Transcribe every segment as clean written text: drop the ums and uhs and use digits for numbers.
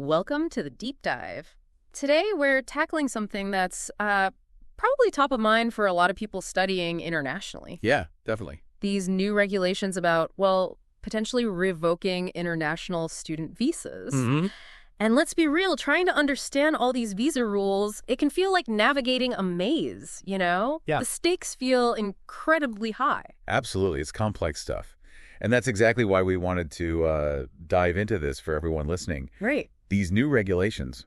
Welcome to the Deep Dive. Today we're tackling something that's probably top of mind for a lot of people studying internationally. Yeah, definitely. These new regulations about, well, potentially revoking international student visas. Mm-hmm. And let's be real, trying to understand all these visa rules, it can feel like navigating a maze, you know? Yeah. The stakes feel incredibly high. Absolutely. It's complex stuff. And that's exactly why we wanted to dive into this for everyone listening. Right. These new regulations,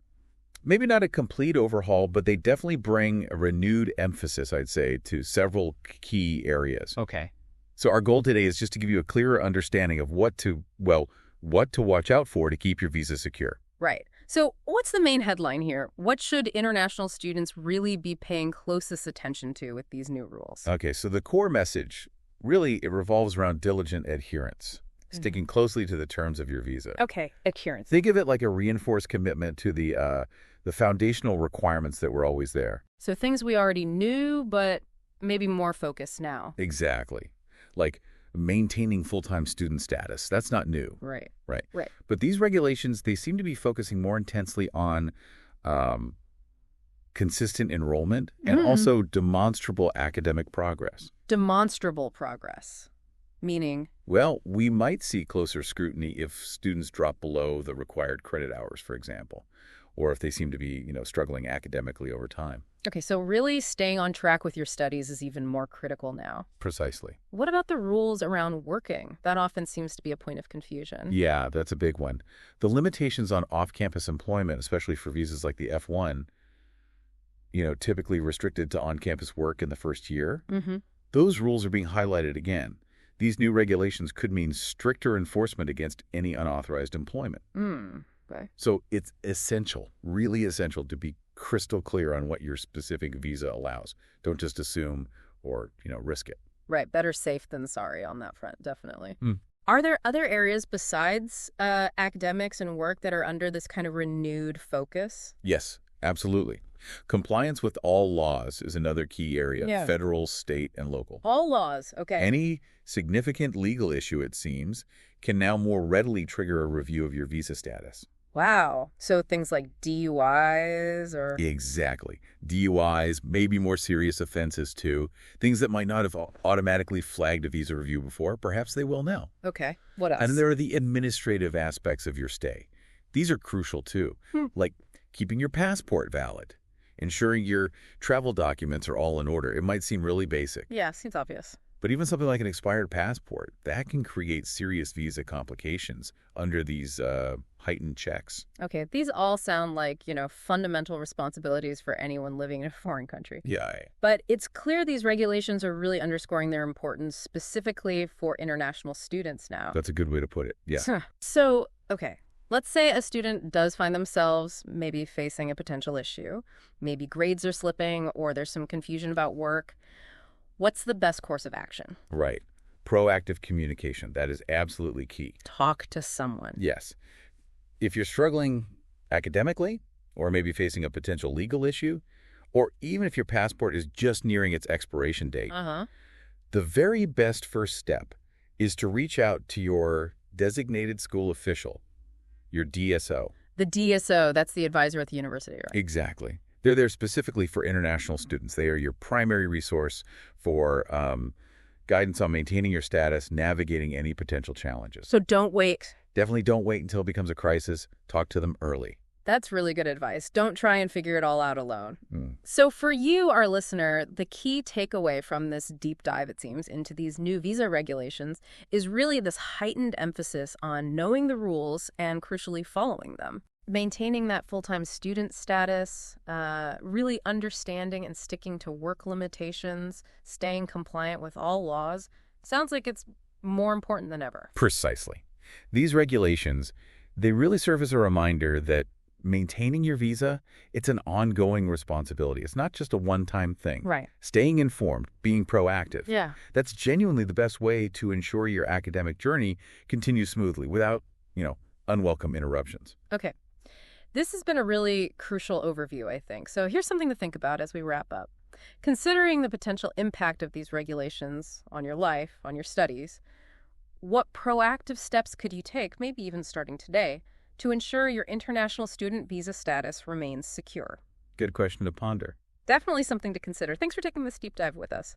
maybe not a complete overhaul, but they definitely bring a renewed emphasis, I'd say, to several key areas. Okay. So our goal today is just to give you a clearer understanding of what to watch out for to keep your visa secure. Right. So what's the main headline here? What should international students really be paying closest attention to with these new rules? Okay, so the core message, really, it revolves around diligent adherence, sticking closely to the terms of your visa. Okay, adherence. Think of it like a reinforced commitment to the foundational requirements that were always there. So things we already knew, but maybe more focused now. Exactly. Like maintaining full-time student status. That's not new. Right. Right. Right. But these regulations, they seem to be focusing more intensely on consistent enrollment and also demonstrable academic progress. Demonstrable progress. Meaning? Well, we might see closer scrutiny if students drop below the required credit hours, for example, or if they seem to be, struggling academically over time. Okay, so really staying on track with your studies is even more critical now. Precisely. What about the rules around working? That often seems to be a point of confusion. Yeah, that's a big one. The limitations on off-campus employment, especially for visas like the F1, typically restricted to on-campus work in the first year, those rules are being highlighted again. These new regulations could mean stricter enforcement against any unauthorized employment. Okay. So it's essential, really essential, to be crystal clear on what your specific visa allows. Don't just assume or, risk it. Right. Better safe than sorry on that front, definitely. Are there other areas besides academics and work that are under this kind of renewed focus? Yes, absolutely. Compliance with all laws is another key area, federal, state, and local. All laws, okay. Any significant legal issue, it seems, can now more readily trigger a review of your visa status. Wow. So things like DUIs or... Exactly. DUIs, maybe more serious offenses too. Things that might not have automatically flagged a visa review before, perhaps they will now. Okay. What else? And there are the administrative aspects of your stay. These are crucial too, like keeping your passport valid, ensuring your travel documents are all in order. It might seem really basic. Yeah, seems obvious. But even something like an expired passport, that can create serious visa complications under these heightened checks. Okay, these all sound like, fundamental responsibilities for anyone living in a foreign country. Yeah. But it's clear these regulations are really underscoring their importance specifically for international students now. That's a good way to put it. Yeah. So, okay. Let's say a student does find themselves maybe facing a potential issue. Maybe grades are slipping or there's some confusion about work. What's the best course of action? Right. Proactive communication. That is absolutely key. Talk to someone. Yes. If you're struggling academically or maybe facing a potential legal issue, or even if your passport is just nearing its expiration date, the very best first step is to reach out to your designated school official, your DSO. The DSO, that's the advisor at the university, right? Exactly. They're there specifically for international students. They are your primary resource for guidance on maintaining your status, navigating any potential challenges. So don't wait. Definitely don't wait until it becomes a crisis. Talk to them early. That's really good advice. Don't try and figure it all out alone. So for you, our listener, the key takeaway from this deep dive, it seems, into these new visa regulations is really this heightened emphasis on knowing the rules and, crucially, following them. Maintaining that full-time student status, really understanding and sticking to work limitations, staying compliant with all laws, sounds like it's more important than ever. Precisely. These regulations, they really serve as a reminder that maintaining your visa, it's an ongoing responsibility. It's not just a one-time thing. Right. Staying informed, being proactive. Yeah. That's genuinely the best way to ensure your academic journey continues smoothly without, unwelcome interruptions. Okay. This has been a really crucial overview, I think. So here's something to think about as we wrap up. Considering the potential impact of these regulations on your life, on your studies, what proactive steps could you take, maybe even starting today, to ensure your international student visa status remains secure? Good question to ponder. Definitely something to consider. Thanks for taking this deep dive with us.